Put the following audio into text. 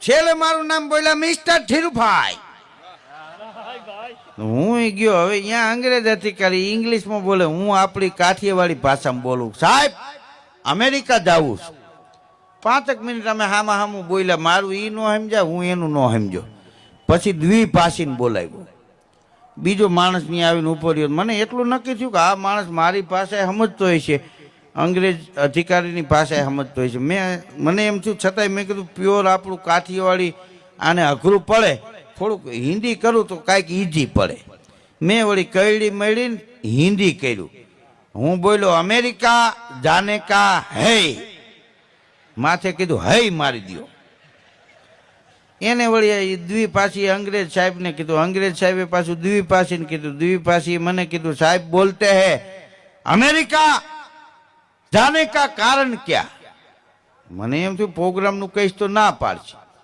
છેલ્લે મારું નામ બોલ્યા મિસ્ટર ધીરુભાઈ. હું ગયો હવે અહીંયા અંગ્રેજ અધિકારી ઇંગ્લિશમાં બોલે, હું આપણી કાઠિયાવાડી ભાષામાં બોલું. સાહેબ અમેરિકા જાવું છું. 5 મિનિટ અમે હામાં હામું બોલ્યા, મારું ઈ ન સમજ્યા, હું એનું ન સમજો. પછી દ્વિભાષીને બોલાવ્યો. બીજો માણસ ત્યાં આવીને ઉપડ્યો. મને એટલું નક્કી થયું કે આ માણસ મારી ભાષાએ સમજતો હોય છે, અંગ્રેજ અધિકારીની ભાષાએ સમજતો હોય છે. મને એમ થયું, છતાંય મેં કીધું પ્યોર આપણું કાઠિયાવાડી આને અઘરું પડે, થોડુંક હિન્દી કરું તો કાંઈક ઈઝી પડે. મેં વળી કઈડી મળીને હિન્દી કર્યું. હું બોલ્યો અમેરિકા જાને કા હે, માથે કીધું હઈ મારી દો. એને વળી દ્વિભાષી અંગ્રેજ સાહેબને કીધું, અંગ્રેજ સાહેબે પાછું દ્વિભાષીને કીધું, દ્વિભાષીએ મને કીધું સાહેબ બોલતે હે અમેરિકા જાને કા કારણ ક્યાં. મને એમ થયું પ્રોગ્રામનું કહીશ તો ના પાડશે.